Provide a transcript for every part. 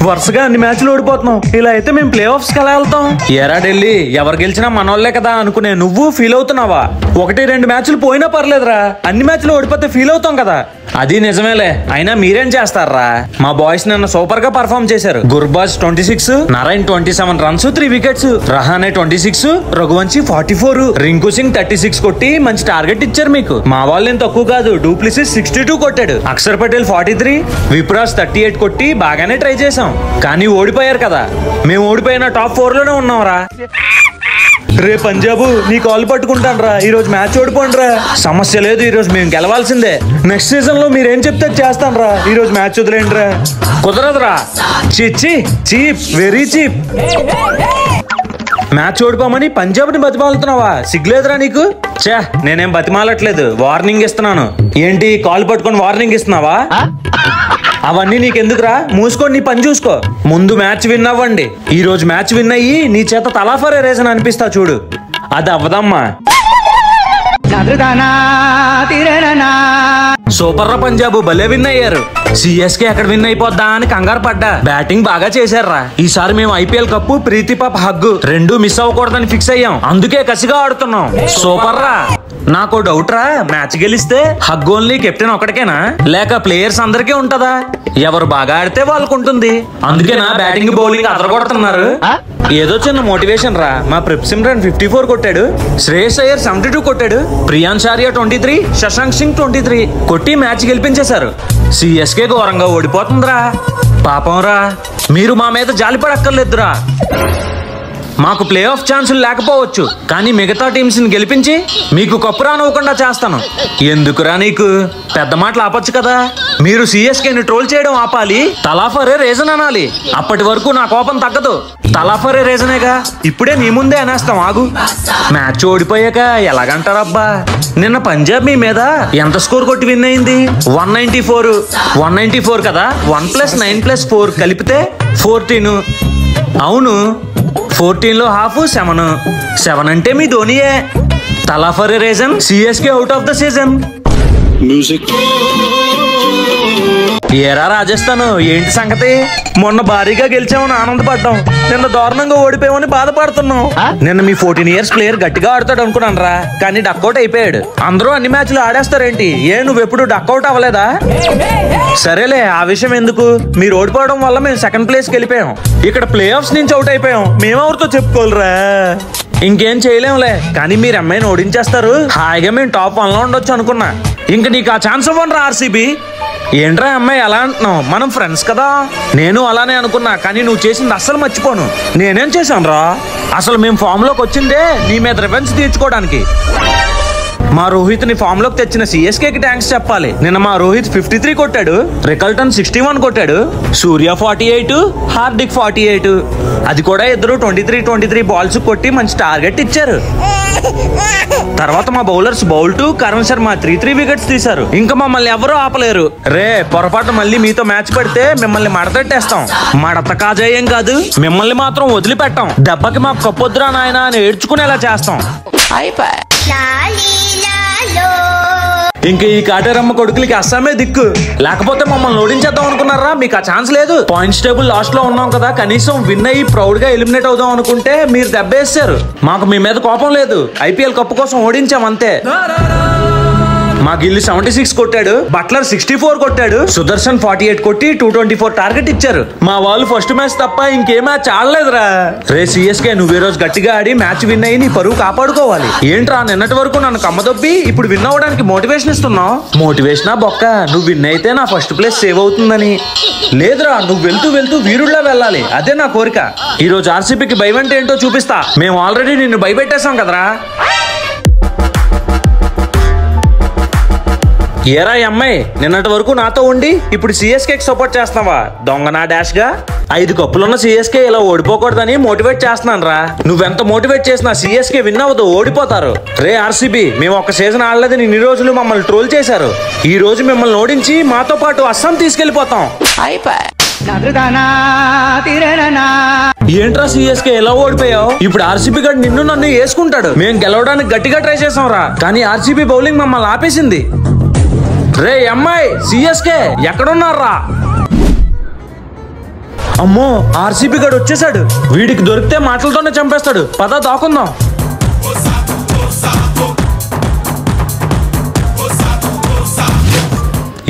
వరుసగా అన్ని మ్యాచ్లు ఓడిపోతున్నాం. ఇలా అయితే మేము ప్లే ఆఫ్స్ కి ఎలా వెళ్తాం? ఎరా ఢిల్లీ, ఎవరు గెలిచినా మనోళ్లే కదా అనుకునే నువ్వు ఫీల్ అవుతున్నావా? 1-2 మ్యాచ్లు పోయినా పర్లేదురా, అన్ని మ్యాచ్లు ఓడిపోతే ఫీల్ అవుతాం కదా. అది నిజమేలే, అయినా మీరేం చేస్తారా? మా బాయ్స్ నిన్న సూపర్ గా పర్ఫామ్ చేశారు. గుర్బాజ్ 26, నారాయణ్ 27 రన్స్ 3 వికెట్స్, రహానే 26, రఘువంశీ 44, రింకు సింగ్ 36 కొట్టి మంచి టార్గెట్ ఇచ్చారు మీకు. మా వాళ్ళు ఏం తక్కువ కాదు, డూప్లిసిస్ 62 కొట్టాడు, అక్షర్ పటేల్ 43, విప్రాస్ 38 కొట్టి బాగానే ట్రై చేసాం. కానీ ఓడిపోయారు కదా. మేము ఓడిపోయిన టాప్ 4 లోనే ఉన్నాంరా. రే పంజాబు, నీ కాల్ పట్టుకుంటాను రా, ఈ రోజు మ్యాచ్ ఓడిపోండి రా. సమస్య లేదు, ఈ రోజు మేము గెలవాల్సిందే. నెక్స్ట్ సీజన్ లో మీరేం చెప్తే చేస్తాను రా, ఈ రోజు మ్యాచ్ వదిలేండి రా. కుదరదురా, చీప్, వెరీ చీప్. మ్యాచ్ ఓడిపోమని పంజాబ్ ని బతిమాలుతున్నావా? సిగ్గులేదురా నీకు? చా, నేనేం బతిమాలట్లేదు, వార్నింగ్ ఇస్తున్నాను. ఏంటి కాల్ పట్టుకొని వార్నింగ్ ఇస్తున్నావా? అవన్నీ నీకెందుకురా, మూసుకొని నీ పని చూసుకో. ముందు మ్యాచ్ విన్ అవ్వండి. ఈ రోజు మ్యాచ్ విన్ అయ్యి నీ చేత తలాఫరే రేసని అనిపిస్తా చూడు. అది అవ్వదమ్మా. సూపర్ రా పంజాబ్, భలే విన్ అయ్యారు. సిఎస్కే ఎక్కడ విన్ అయిపోద్దా అని కంగారు పడ్డా. బ్యాటింగ్ బాగా చేశారా. ఈసారి మేము ఐపీఎల్ కప్పు, ప్రీతి పాప్ హగ్గు 2 మిస్ అవ్వకూడదని ఫిక్స్ అయ్యాం. అందుకే కసిగా ఆడుతున్నాం. సూపర్ రా. నాకు డౌట్ రా, మ్యాచ్ గెలిస్తే హగ్ ఓన్లీ కెప్టెన్ ఒకటికేనా, లేక ప్లేయర్స్ అందరికీ ఉంటదా? ఎవరు బాగా ఆడితే వాళ్ళకు ఉంటుంది. అందుకే నా బ్యాటింగ్ బౌలింగ్ అదరగొడుతున్నారు. ఏదో చిన్న మోటివేషన్ రా. మా ప్రిప్సిమ్రన్ 54 కొట్టాడు, శ్రేయస్ అయ్యర్ 72 కొట్టాడు, ప్రియాన్ షారియా 23, శశాంక్ సింగ్ 23 కొట్టి మ్యాచ్ గెలిపించేశారు. సిఎస్కే ఘోరంగా ఓడిపోతుందిరా. పాపం రా, మీరు మా మీద జాలిపడక్కర్లేదురా. మాకు ప్లే ఆఫ్ ఛాన్సులు లేకపోవచ్చు, కానీ మిగతా టీమ్స్ ని గెలిపించి మీకు కప్పు రానివ్వకుండా చేస్తాను. ఎందుకురా నీకు పెద్ద మాటలు ఆపొచ్చు కదా. మీరు సిఎస్కేని ట్రోల్ చేయడం ఆపాలి, తలాఫరే రీజన్ అనాలి. అప్పటి వరకు నా కోపం తగ్గదు. తలాఫరే రీజనేగా, ఇప్పుడే నీ ముందే అనేస్తాం, ఆగు. మ్యాచ్ ఓడిపోయాక ఎలాగంటారబ్బా? నిన్న పంజాబ్ మీ మీద ఎంత స్కోర్ కొట్టి విన్ అయింది? 194 కదా. 1 + 9 + 4 కలిపితే 14. అవును, 14 లో హాఫ్ 7 అంటే మీ ధోనియే. తలాఫరే reason, CSK out of the season. Music. ఏరా రాజస్థాన్, ఏంటి సంగతి? మొన్న భారీగా గెలిచామని ఆనందపడ్డాం, నిన్న దారుణంగా ఓడిపోయామని బాధపడుతున్నాం. నిన్న మీ 14 ఇయర్స్ ప్లేయర్ గట్టిగా ఆడతాడు అనుకున్నాను రా, కానీ డక్అౌట్ అయిపోయాడు. అందరూ అన్ని మ్యాచ్లు ఆడేస్తారేంటి? నువ్వు ఎప్పుడు డక్అౌట్ అవ్వలేదా? సరేలే, ఆ విషయం ఎందుకు. మీరు ఓడిపోవడం వల్ల మేము సెకండ్ ప్లేస్కి వెళ్ళిపోయాం. ఇక్కడ ప్లే ఆఫ్స్ నుంచి అవుట్ అయిపోయాం. మేమెవరితో చెప్పుకోవాలరా? ఇంకేం చేయలేంలే, కానీ మీరు అమ్మాయిని ఓడించేస్తారు. హాయిగా మేము టాప్ 1 లో ఉండొచ్చు అనుకున్నా. ఇంక నీకు ఆ ఛాన్స్ ఇవ్వండి రా ఆర్సీబీ. ఏంట్రా అమ్మాయి అలా అంటున్నావు? మనం ఫ్రెండ్స్ కదా. నేను అలానే అనుకున్నా, కానీ నువ్వు చేసింది అస్సలు మర్చిపోను. నేనేం చేశాను రా? అసలు మేము ఫామ్ లోకి వచ్చిందే నీ మీద రివెంజ్ తీర్చుకోవడానికి. మా రోహిత్ ని ఫామ్ లోకి తెచ్చిన సిఎస్కేకి థ్యాంక్స్ చెప్పాలి. నిన్న మా రోహిత్ 53 కొట్టాడు, రికల్టన్ 61 కొట్టాడు, సూర్య 48, హార్దిక్ 48. అది కూడా ఇద్దరు 23 బాల్స్ కొట్టి మంచి టార్గెట్ ఇచ్చారు. తర్వాత మా bowlers bowl 2, Karan Sharma 3 wickets తీశారు. ఇంకా మమ్మల్ని ఎవరూ ఆపలేరు. రే, పొరపాటు మళ్ళీ మీతో మ్యాచ్ పెడితే మిమ్మల్ని మడతెట్టేస్తాం. మడత కాజేయం కాదు, మిమ్మల్ని మాత్రం వదిలిపెట్టాం. దెబ్బకి మాకు కప్పొద్దురా నాయనా అని ఏడ్చుకునేలా చేస్తాం. ఇంక ఈ కాటేరమ్మ కొడుకులకి అస్సామే దిక్కు. లేకపోతే మమ్మల్ని ఓడించేద్దాం అనుకున్నారా? మీకు ఆ ఛాన్స్ లేదు. పాయింట్స్ టేబుల్ లాస్ట్ లో ఉన్నాం కదా, కనీసం విన్ అయ్యి ప్రౌడ్ గా ఎలిమినేట్ అవుదాం అనుకుంటే మీరు దెబ్బేశారు. మాకు మీ మీద కోపం లేదు, ఐపీఎల్ కప్పు కోసం ఓడించాం అంతే. మా గిల్లి 76 కొట్టాడు, బట్లర్ 64 కొట్టాడు, సుదర్శన్ 48 కొట్టి 224 టార్గెట్ ఇచ్చారు. మా వాళ్ళు ఫస్ట్ మ్యాచ్ తప్ప ఇంకే మ్యాచ్ ఆడలేదురా. రే సిఎస్కే, నువ్వు ఈ రోజు గట్టిగా ఆడి మ్యాచ్ విన్ అయ్యి నీ పరువు కాపాడుకోవాలి. ఏంట్రా నిన్నటి వరకు నన్ను కమ్మదొబ్బి ఇప్పుడు విన్ అవ్వడానికి మోటివేషన్ ఇస్తున్నావు? మోటివేషనా బొక్క, నువ్వు విన్ అయితే నా ఫస్ట్ ప్లేస్ సేవ్ అవుతుందని. లేదురా, నువ్వు వెళ్తూ వీరుల్లా వెళ్ళాలి, అదే నా కోరిక. ఈ రోజు ఆర్సీబీకి భయమంటే ఏంటో చూపిస్తా. మేము ఆల్రెడీ నిన్ను భయపెట్టేశాం కదరా. ఏరా అమ్మాయి, నిన్నటి వరకు నాతో ఉండి ఇప్పుడు సిఎస్కేకి సపోర్ట్ చేస్తున్నావా? దొంగనా డాష్ గా 5 కప్పులున్న సిఎస్కే ఇలా ఓడిపోకూడదని మోటివేట్ చేస్తున్నాను రా. నువ్వెంత మోటివేట్ చేసినా సిఎస్కే విన్ అవ్వదు, ఓడిపోతారు. రే ఆర్సీబీ, మేము ఒక సీజన్ ఆడలేదని ఇన్ని రోజులు మమ్మల్ని ట్రోల్ చేశారు. ఈ రోజు మిమ్మల్ని ఓడించి మాతో పాటు అస్సాం తీసుకెళ్లిపోతాం. ఏంట్రా సిఎస్కే ఎలా ఓడిపోయావు? ఇప్పుడు ఆర్సీబీ గడు నిన్ను నన్ను వేసుకుంటాడు. మేము గెలవడానికి గట్టిగా ట్రై చేసాం రా, కానీ ఆర్సీబీ బౌలింగ్ మమ్మల్ని ఆపేసింది. రే అమ్మాయి, సిఎస్కే ఎక్కడున్నారా? అమ్మో ఆర్సీబీ గడు వచ్చేసాడు. వీడికి దొరికితే మాటలతోనే చంపేస్తాడు. పద దాకుందాం.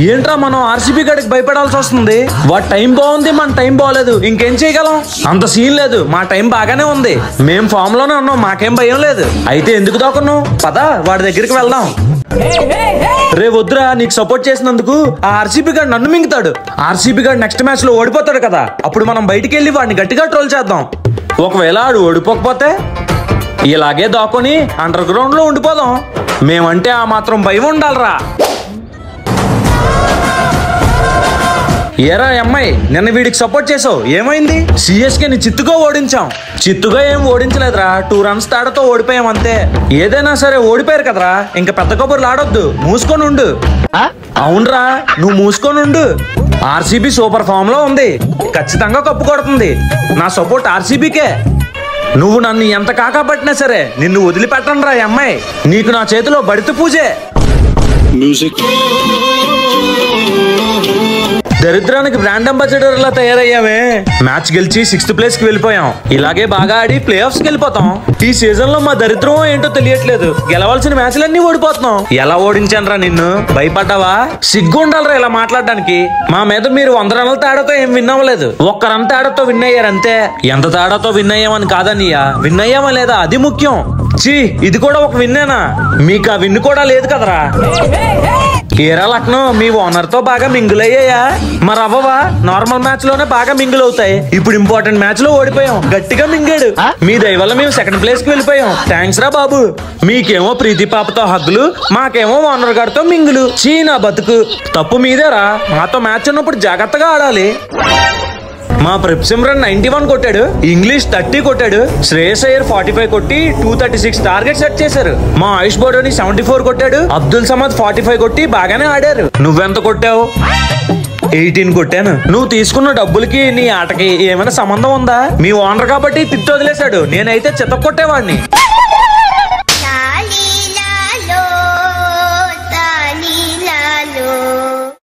ఏంట్రా మనం ఆర్సీబీ గడికి భయపడాల్సి వస్తుంది? వాడి టైం బాగుంది, మన టైం బాగలేదు. ఇంకేం చేయగలం? అంత సీన్ లేదు. మా టైం బాగానే ఉంది. మేం ఫామ్ లోనే ఉన్నాం. మాకేం భయం లేదు. అయితే ఎందుకు దాకున్నావు? పద వాడి దగ్గరికి వెళ్దాం. రే వద్దురా, నీకు సపోర్ట్ చేసినందుకు ఆ ఆర్సీబీ గాడు నన్ను మింగుతాడు. ఆర్సీబీ గాడు నెక్స్ట్ మ్యాచ్ లో ఓడిపోతాడు కదా, అప్పుడు మనం బయటికి వెళ్ళి వాడిని గట్టిగా ట్రోల్ చేద్దాం. ఒకవేళ ఆడు ఓడిపోకపోతే ఇలాగే దాక్కుని అండర్ గ్రౌండ్ లో ఉండిపోదాం. మేమంటే ఆ మాత్రం భయం ఉండాలరా. ఏరా అమ్మాయి, నిన్న వీడికి సపోర్ట్ చేసావు, ఏమైంది? సిఎస్కే ని చిత్తుగా ఓడించాం. చిత్తుగా ఏం ఓడించలేదురా, 2 runs తేడాతో ఓడిపోయాం అంతే. ఏదైనా సరే ఓడిపోయారు కదరా, ఇంకా పెద్ద కబుర్లు ఆడొద్దు. మూసుకొని ఉండు. అవునరా, నువ్వు మూసుకొని ఉండు. ఆర్సీబీ సూపర్ ఫామ్ లో ఉంది. ఖచ్చితంగా కప్పు కొడుతుంది. నా సపోర్ట్ ఆర్సీబీకే. నువ్వు నన్ను ఎంత కాకాపట్టినా సరే నిన్ను వదిలిపెట్టను రా అమ్మాయి. నీకు నా చేతిలో బడిత పూజే. దరిద్రానికి బ్రాండ్ అంబాసిడర్ లా తయారయ్యామే. మ్యాచ్ గెలిచి 6th ప్లేస్ కి వెళ్ళిపోయాం. ఇలాగే బాగా ఆడి ప్లే ఆఫ్స్ కి వెళ్ళిపోతాం. ఈ సీజన్ లో మా దరిద్రం ఏంటో తెలియట్లేదు. గెలవాల్సిన మ్యాచ్లన్నీ ఓడిపోతున్నాం. ఎలా ఓడించానురా నిన్ను? భయపడ్డావా? సిగ్గు ఉండాలరా ఇలా మాట్లాడడానికి. మా మీద మీరు 100 runs తేడాతో ఏం విన్ అవ్వలేదు. 1 run తేడాతో విన్ అయ్యారు అంతే. ఎంత తేడాతో విన్ అయ్యామని కాదన్నయ్యా, విన్ అయ్యామా లేదా అది ముఖ్యం. చీ, ఇది కూడా ఒక విన్నేనా? మీకు ఆ విన్ కూడా లేదు కదరా. ఏరా లక్నో, మీ ఓనర్ తో బాగా మింగిల్ అయ్యాయా? మరి అవ్వవా? నార్మల్ మ్యాచ్ లోనే బాగా మింగిల్ అవుతాయి. ఇప్పుడు ఇంపార్టెంట్ మ్యాచ్ లో ఓడిపోయాం. గట్టిగా మింగాడు. మీ దయ వల్ల మేము 2nd ప్లేస్ కి వెళ్ళిపోయాం. థ్యాంక్స్ రా బాబు. మీకేమో ప్రీతి పాపతో హగ్గులు, మాకేమో ఓనర్ గారితో మింగులు. చీ నా బతుకు. తప్పు మీదేరా. మాతో మ్యాచ్ ఉన్నప్పుడు జాగ్రత్తగా ఆడాలి. మా ప్రిప్సిమ్రన్ 91 కొట్టాడు, ఇంగ్లీష్ 30 కొట్టాడు, శ్రేయస్ అయ్యర్ 45 కొట్టి 236 టార్గెట్ సెట్ చేశారు. మా ఆయుష్ బోడోని 74 కొట్టాడు, అబ్దుల్ సమద్ 45 కొట్టి బాగానే ఆడారు. నువ్వెంత కొట్టావు? 18 కొట్టాను. నువ్వు తీసుకున్న డబ్బులకి నీ ఆటకి ఏమైనా సంబంధం ఉందా? మీ ఓనర్ కాబట్టి తిట్టి వదిలేశాడు. నేనైతే చిత్త కొట్టేవాడిని.